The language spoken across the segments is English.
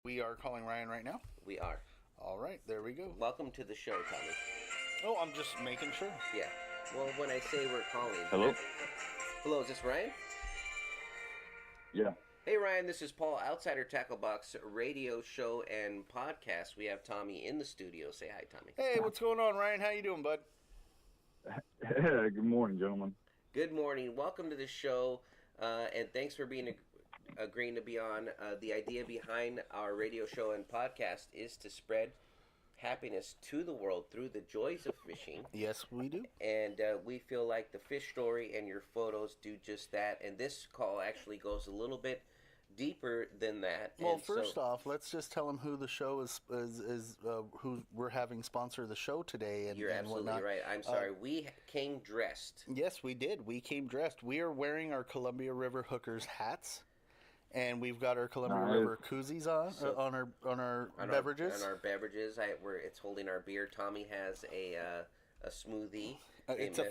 We are calling Ryan right now. We are. All right, there we go. Welcome to the show, Tommy. Oh, I'm just making sure. Yeah. Well, when I say we're calling. Hello? Hello, is this Ryan? Yeah. Hey, Ryan, this is Paul, Outsider Tackle Box radio show and podcast. We have Tommy in the studio. Say hi, Tommy. Hey, what's going on, Ryan? How you doing, bud? Good morning, gentlemen. Good morning. Welcome to the show, and thanks for agreeing to be on. The idea behind our radio show and podcast is to spread happiness to the world through the joys of fishing. Yes, we do. And we feel like the fish story and your photos do just that. And this call actually goes a little bit deeper than that. Well, and first off, let's just tell them who the show is who we're having sponsor the show today. And you're absolutely whatnot. right. I'm sorry. We came dressed. Yes, we did. We came dressed. We are wearing our Columbia River Hookers hats. And we've got our Columbia River koozies on our beverages. On our beverages, it's holding our beer. Tommy has a smoothie. It's a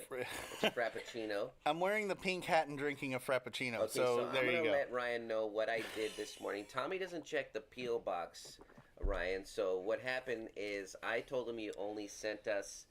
frappuccino. I'm wearing the pink hat and drinking a frappuccino. Okay, so there you go. I'm gonna let Ryan know what I did this morning. Tommy doesn't check the P.O. box, Ryan. So what happened is I told him you only sent us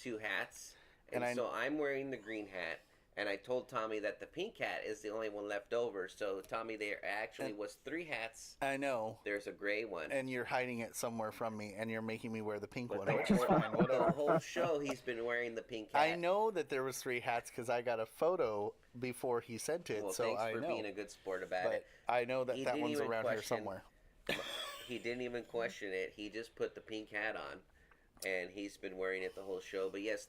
2 hats, and so I'm wearing the green hat. And I told Tommy that the pink hat is the only one left over. So, Tommy, there actually was 3 hats. I know. There's a gray one. And you're hiding it somewhere from me, and you're making me wear the pink one, The which is fine. The whole show, he's been wearing the pink hat. I know that there was 3 hats because I got a photo before he sent it. Well, so thanks I for know. being a good sport about it. I know that that one's around here somewhere. He didn't even question it. He just put the pink hat on, and he's been wearing it the whole show. But yes,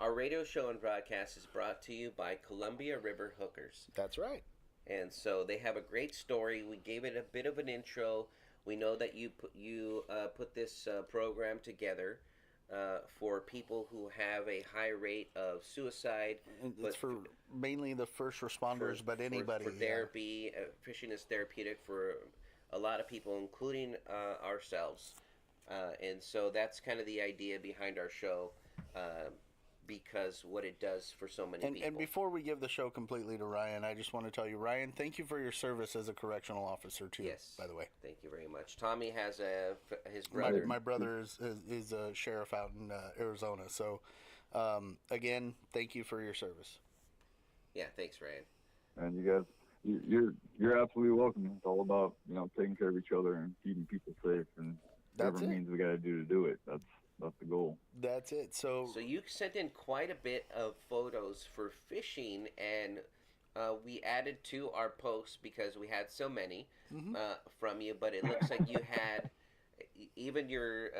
our radio show and broadcast is brought to you by Columbia River Hookers. That's right. And so they have a great story. We gave it a bit of an intro. We know that you put this program together for people who have a high rate of suicide. It's for mainly the first responders, but anybody. For therapy. Fishing is therapeutic for a lot of people, including ourselves. And so that's kind of the idea behind our show. Because what it does for so many people. And before we give the show completely to Ryan, I just want to tell you, Ryan, thank you for your service as a correctional officer, too, yes, by the way. Thank you very much. Tommy has his brother. My brother is a sheriff out in Arizona. So, again, thank you for your service. Yeah, thanks, Ryan. And you guys, you're absolutely welcome. It's all about, taking care of each other and keeping people safe and whatever means we got to do it. That's the goal. That's it. So you sent in quite a bit of photos for fishing, and we added to our posts because we had so many from you. But it looks like you had even your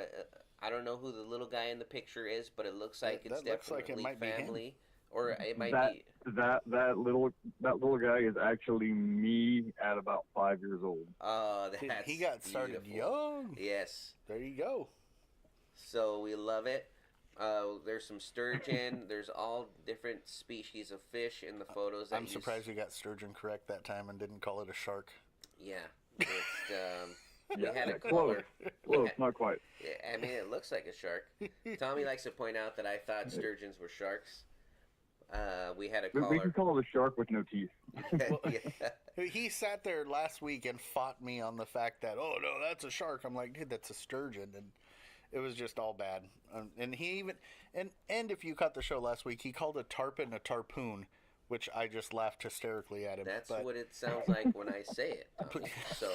I don't know who the little guy in the picture is, but it looks like it's definitely family, or it might be that little guy is actually me at about 5 years old. Oh, he got started young. Yes, there you go. So we love it. There's some sturgeon. There's all different species of fish in the photos. I'm surprised you got sturgeon correct that time and didn't call it a shark. Yeah. We had a color. Close, not quite. I mean, it looks like a shark. Tommy likes to point out that I thought sturgeons were sharks. We had a color. We can call it a shark with no teeth. Yeah. He sat there last week and fought me on the fact that, oh, no, that's a shark. I'm like, dude, that's a sturgeon. And it was just all bad. And he even, and if you caught the show last week, he called a tarpon a tarpoon, which I just laughed hysterically at him. That's what it sounds like when I say it, Tommy. So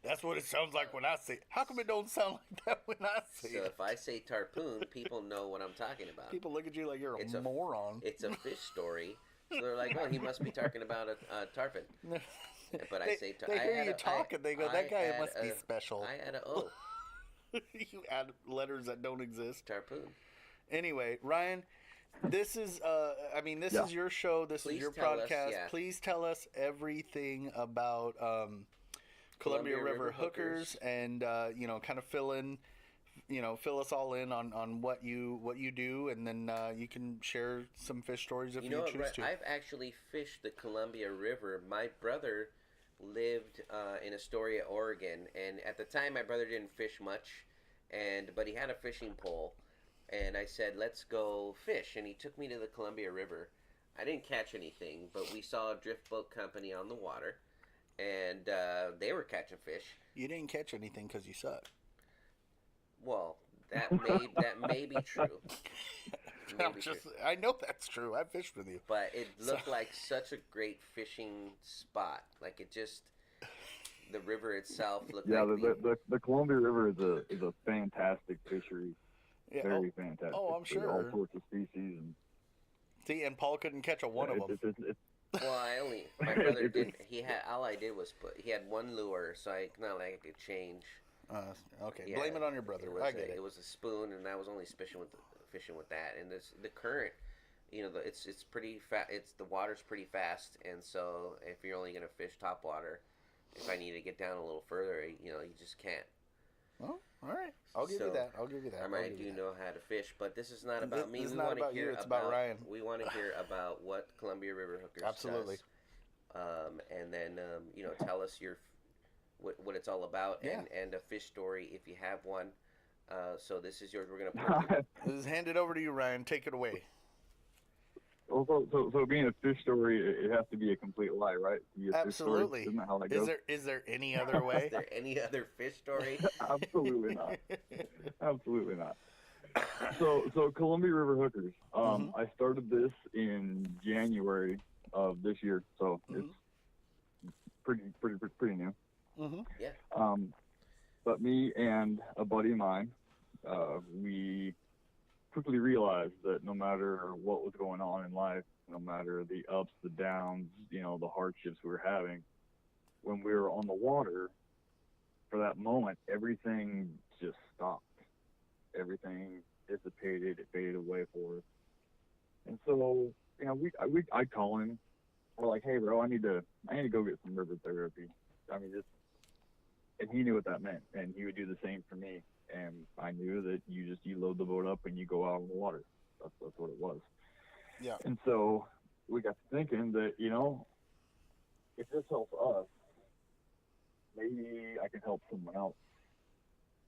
that's what it sounds like when I say it. How come it don't sound like that when I say it? So if I say tarpoon, people know what I'm talking about. People look at you like you're a moron. It's a fish story. So they're like, oh, he must be talking about a tarpon. But I say tarpon. They hear you talk and they go, that guy must be special. I had an O. You add letters that don't exist. Tarpoon. Anyway, Ryan, this is is your show. This is your podcast. Please tell us everything about Columbia River Hookers and kind of fill us all in on what you do, and then you can share some fish stories if you choose to. I've actually fished the Columbia River. My brother lived in Astoria, Oregon, and at the time my brother didn't fish much, but he had a fishing pole, and I said, let's go fish, and he took me to the Columbia River. I didn't catch anything, but we saw a drift boat company on the water, and they were catching fish. You didn't catch anything because you suck. Well, that may be true. I know that's true. I fished with you. But it looked like such a great fishing spot. Like it just, the river itself looked like. Yeah, the Columbia River is a fantastic fishery. Yeah, Very fantastic. Oh, I'm sure. All sorts of species. And see, and Paul couldn't catch one of them. Well, my brother didn't. All I did was he had one lure, so not like I could change. Okay, yeah, blame it on your brother. I get it. It was a spoon, and I was only fishing with that. And the current, it's pretty fast. The water's pretty fast, and so if you're only gonna fish top water, if I need to get down a little further, you just can't. Oh, all right. I'll give you that. I do know how to fish, but this is not about me. This is not about you. It's about Ryan. We want to hear about what Columbia River Hookers Absolutely. does. And then tell us what it's all about, and a fish story if you have one. So this is yours. We're gonna this is handed over to you, Ryan. Take it away. So being a fish story, it has to be a complete lie, right? Absolutely. Isn't that how that goes? Is there any other way? Is there any other fish story? Absolutely not. Absolutely not. So Columbia River Hookers. I started this in January of this year, so it's pretty new. Yeah. But me and a buddy of mine, we quickly realized that no matter what was going on in life, no matter the ups, the downs, the hardships we were having, when we were on the water, for that moment, everything just stopped. Everything dissipated. It faded away for us. And so, I'd call him. We're like, hey, bro, I need to go get some river therapy. And he knew what that meant, and he would do the same for me. And I knew that you load the boat up and you go out on the water. That's what it was. Yeah. And so we got to thinking that, if this helps us, maybe I can help someone else.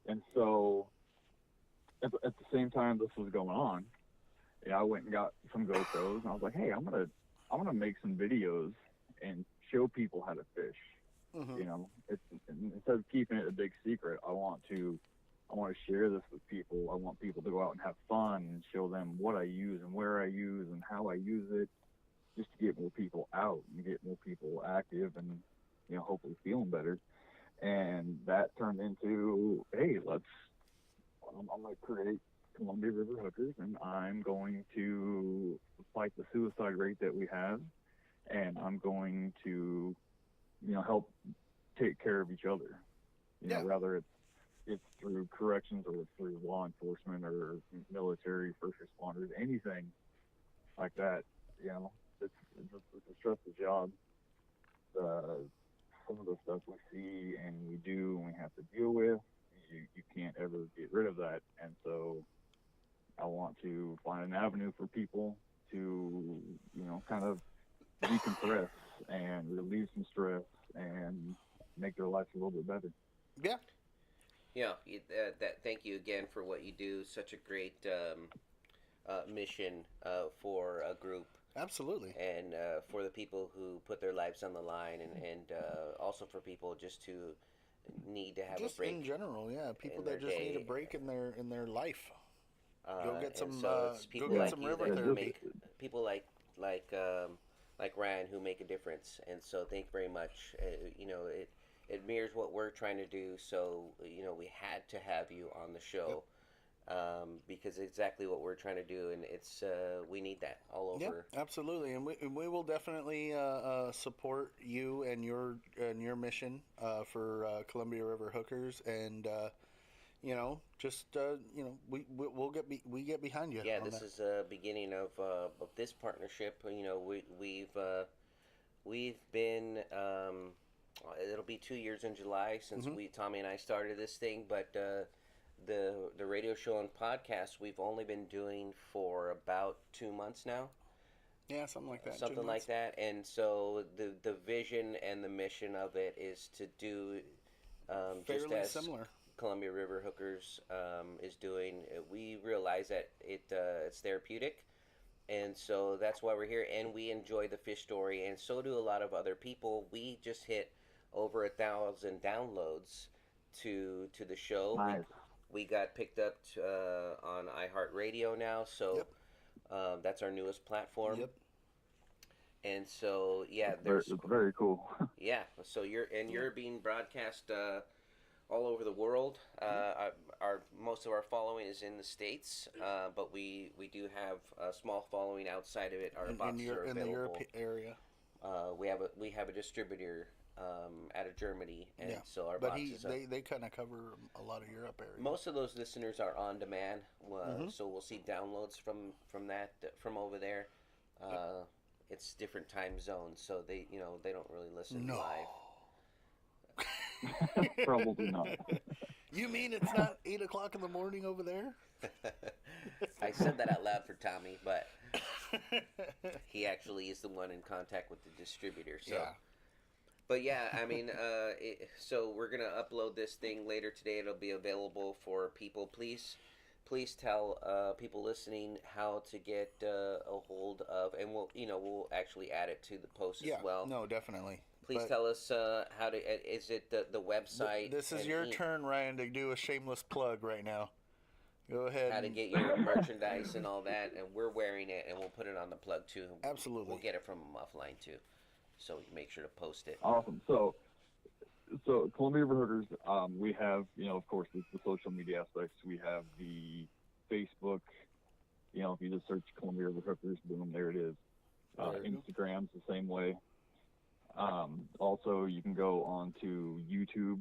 And so at the same time this was going on, I went and got some GoPros, and I was like, hey, I'm gonna make some videos and show people how to fish. Instead of keeping it a big secret, I want to share this with people. I want people to go out and have fun and show them what I use and where I use and how I use it, just to get more people out and get more people active and, hopefully feeling better. And that turned into, hey, I'm going to create Columbia River Hookers, and I'm going to fight the suicide rate that we have, and I'm going to, help take care of each other. Whether it's through corrections or through law enforcement or military, first responders, anything like that. It's a stressful job. Some of the stuff we see and we do and we have to deal with, you can't ever get rid of that. And so I want to find an avenue for people to, kind of decompress and relieve some stress and make their lives a little bit better. Yeah. Yeah, thank you again for what you do. Such a great mission for a group. Absolutely. And for the people who put their lives on the line, and also for people just to need to have just a break. In general, yeah, people that just need a break in their life. Go get some river therapy. People like Ryan who make a difference, and so thank you very much. It mirrors what we're trying to do, so we had to have you on the show. Yep. Because exactly what we're trying to do, and it's we need that all over. Yeah, absolutely, and we will definitely support you and your mission for Columbia River Hookers, and we get behind you. Yeah, this is the beginning of this partnership. We've been. It'll be 2 years in July since Tommy and I started this thing, but the radio show and podcast we've only been doing for about 2 months now. Yeah, something like that. Something like that. And so the vision and the mission of it is to do just as similar. Columbia River Hookers is doing. We realize that it's therapeutic, and so that's why we're here. And we enjoy the fish story, and so do a lot of other people. We just hit over 1,000 downloads to the show. Nice. We got picked up on iHeartRadio now, so that's our newest platform. Yep. And so there's it's very cool. Yeah, so you're being broadcast all over the world. Our most of our following is in the States, but we do have a small following outside of it. Our boxes are available in the Europe area. We have a distributor out of Germany, and so our but boxes. They kind of cover a lot of Europe area. Most of those listeners are on demand, so we'll see downloads from over there. It's different time zones, so they don't really listen live. Probably not. You mean it's not 8 o'clock in the morning over there? I said that out loud for Tommy, but he actually is the one in contact with the distributor. So. Yeah. But yeah, I mean, so we're gonna upload this thing later today. It'll be available for people. Please tell people listening how to get a hold of, and we'll actually add it to the post as well. No, definitely. Please tell us how to. Is it the website? This is your turn, Ryan, to do a shameless plug right now. Go ahead. How to get your merchandise and all that, and we're wearing it, and we'll put it on the plug too. Absolutely. We'll get it from them offline too, so we can make sure to post it. Awesome. So Columbia River Hookers, we have, of course, the social media aspects. We have the Facebook. If you just search Columbia River Hookers, boom, there it is. Instagram's the same way. Also, you can go on to YouTube,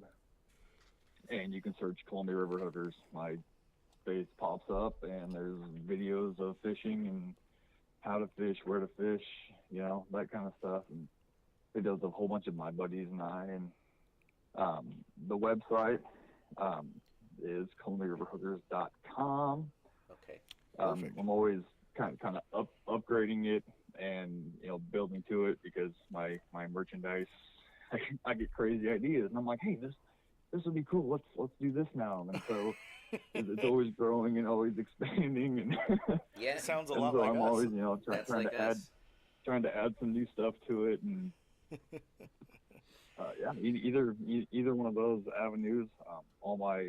and you can search Columbia River Hookers. My face pops up, and there's videos of fishing and how to fish, where to fish, that kind of stuff, and videos of a whole bunch of my buddies and I. And the website is ColumbiaRiverHookers.com. Okay. I'm always kind of upgrading it and building to it, because my merchandise, I get crazy ideas, and I'm like, hey, this would be cool. Let's do this now. And so it's always growing and always expanding. And yeah, it sounds a lot so like I'm us. always trying to add some new stuff to it. And either one of those avenues. All my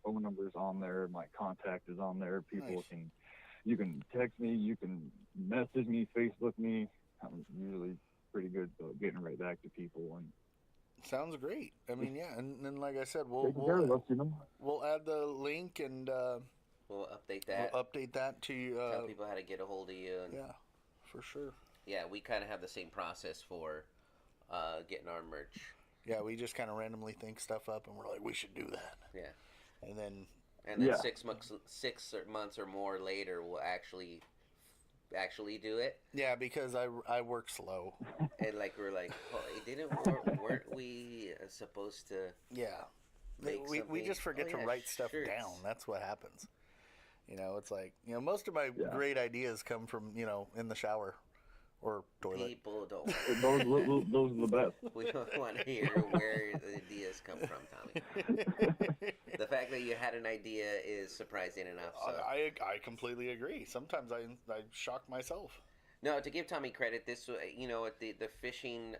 phone number's on there. My contact is on there. People you can text me, you can message me, Facebook me. I'm usually pretty good about getting right back to people. And sounds great. I mean, yeah, and then like I said, we'll add the link, and we'll update that. We'll update that to tell people how to get a hold of you. And yeah, for sure. Yeah, we kind of have the same process for getting our merch. Yeah, we just kind of randomly think stuff up, and we're like, we should do that. Yeah, and then 6 months or more later, we'll actually do it. Yeah, because I work slow. And we're like, weren't we supposed to? Yeah, we just forget to write stuff down. That's what happens. It's like most of my great ideas come from in the shower or toilet. People don't. those are the best. We don't want to hear where the ideas come from, Tommy. The fact that you had an idea is surprising enough. So. I completely agree. Sometimes I shock myself. No, to give Tommy credit, this the fishing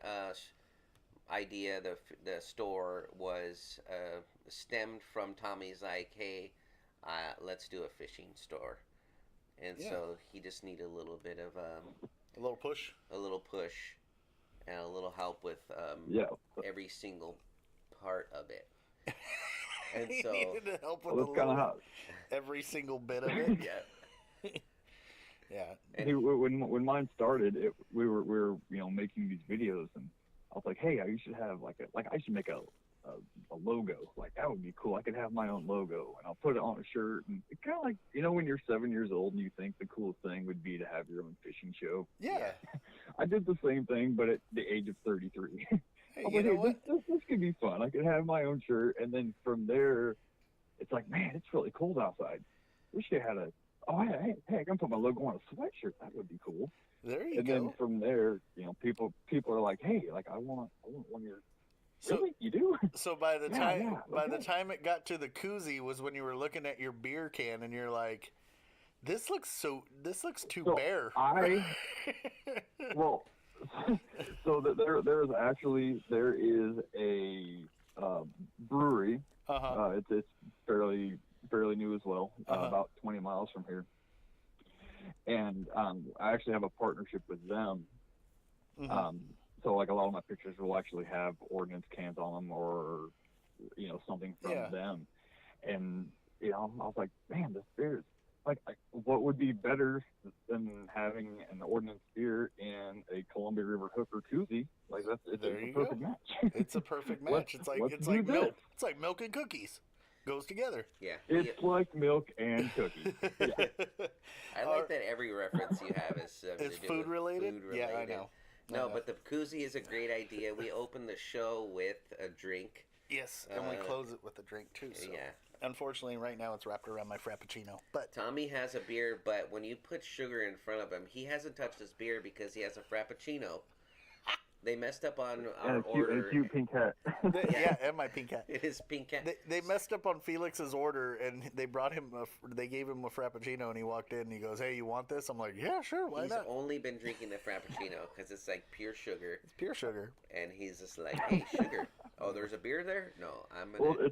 idea, the store was stemmed from Tommy's like, hey, let's do a fishing store, and so he just needed a little bit of a little push, and a little help with every single part of it. And he so needed to help with every single bit of it. Yeah. Yeah. And when mine started, we were making these videos, and I was like, hey, you should have I should make a logo. Like, that would be cool. I could have my own logo, and I'll put it on a shirt. And it's kind of like, when you're 7 years old and you think the coolest thing would be to have your own fishing show. Yeah. I did the same thing, but at the age of 33. Hey, this could be fun. I could have my own shirt, and then from there, it's like, man, it's really cold outside. We should have had hey, I can put my logo on a sweatshirt. That would be cool. There you go. And then from there, people are like, hey, I want one of your. Really? You do? So by the time it got to the koozie was when you were looking at your beer can, and you're like, this looks too bare. So there is a brewery It's fairly new as well, about 20 miles from here. And I actually have a partnership with them. So like a lot of my pictures will actually have ordnance cans on them, or something from them. And I was like, man, this beer is like, what would be better than having an ordnance beer in a Columbia River Hooker koozie? Like it's a perfect match. It's a perfect match. It's like milk. It's like milk and cookies. Goes together. Yeah. It's like milk and cookies. Yeah. I like that every reference you have is food related. Yeah, I know. No, but the koozie is a great idea. We open the show with a drink. Yes, and we close it with a drink too. So. Yeah. Unfortunately, right now it's wrapped around my Frappuccino. But Tommy has a beer, but when you put sugar in front of him, he hasn't touched his beer because he has a Frappuccino. They messed up on our order. And a cute pink hat. Yeah, and my pink hat. It is pink hat. They messed up on Felix's order, and they brought him. They gave him a Frappuccino, and he walked in, and he goes, "Hey, you want this?" I'm like, "Yeah, sure, why not?" He's only been drinking the Frappuccino because it's like pure sugar. It's pure sugar. And he's just like, "Hey, sugar. Oh, there's a beer there? No, I'm gonna."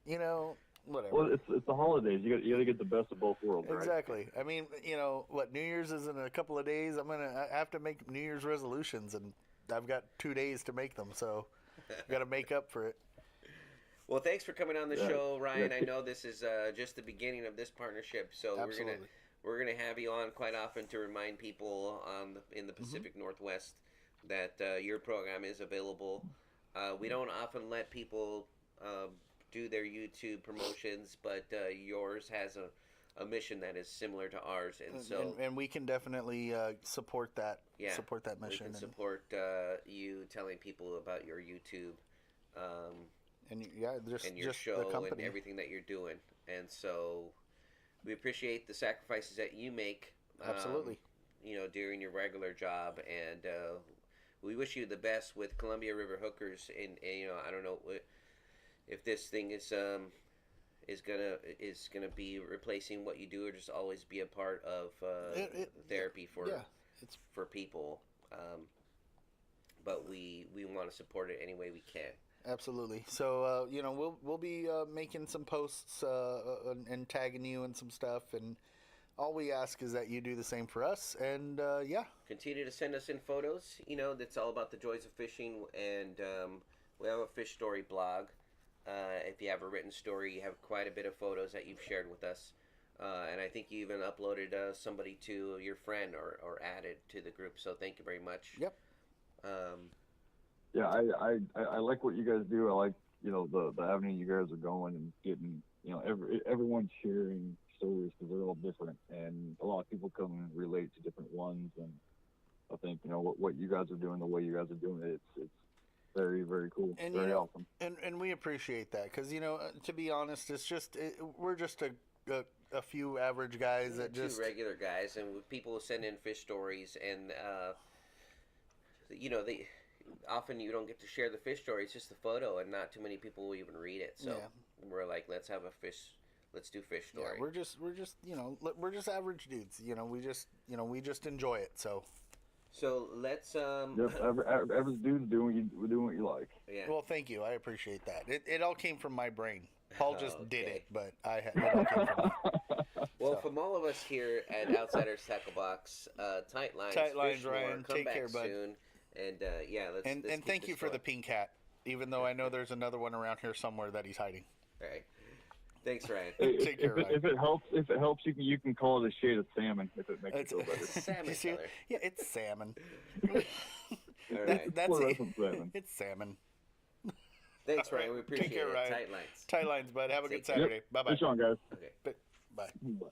Well, whatever. Well, it's the holidays. You got to get the best of both worlds, right? Exactly. I mean, New Year's is in a couple of days. I have to make New Year's resolutions, and I've got 2 days to make them, so I got to make up for it. Well, thanks for coming on the show, Ryan. I know this is just the beginning of this partnership, so we're gonna have you on quite often to remind people in the Pacific Northwest that your program is available. We don't often let people do their YouTube promotions, but yours has a mission that is similar to ours, and we can definitely support that. Yeah, support that mission. We can support you telling people about your YouTube, and your show and everything that you're doing. And so we appreciate the sacrifices that you make. Absolutely. During your regular job, and we wish you the best with Columbia River Hookers. And I don't know if this thing is gonna be replacing what you do, or just always be a part of therapy for people. But we want to support it any way we can. Absolutely. So we'll be making some posts and tagging you and some stuff, and all we ask is that you do the same for us. And continue to send us in photos. That's all about the joys of fishing, and we have a fish story blog. If you have a written story, you have quite a bit of photos that you've shared with us. And I think you even uploaded somebody to your friend or added to the group. So thank you very much. Yep. Yeah, I like what you guys do. I like, the avenue you guys are going and getting, everyone's sharing stories because they're all different. And a lot of people come and relate to different ones. And I think, what you guys are doing, the way you guys are doing it, it's very, very cool. And, very awesome. And we appreciate that because, to be honest, it's just we're just a few average guys that two regular guys, and people send in fish stories, and they often you don't get to share the fish story. It's just the photo, and not too many people will even read it. So we're like, let's do fish story. Yeah, we're just average dudes. We just enjoy it. So let's average dudes doing what you like. Yeah. Well, thank you. I appreciate that. It all came from my brain. Paul just did it, but it all came from me. Well, from all of us here at Outsiders Tackle Box, tight lines, Ryan. Come take back care, bud. Soon. And let's thank you for the pink hat. Even though I know there's another one around here somewhere that he's hiding. All right. Thanks, Ryan. Take care, Ryan. If it helps, you can call it a shade of salmon if it makes you feel better. Salmon color. Yeah, it's salmon. All right. That's it. Salmon. It's salmon. Thanks, Ryan. We appreciate Take care, it. Ryan. Tight lines. Tight lines, bud. Have a good Saturday. Bye-bye. Fish on, guys. Okay. Bye. Bye.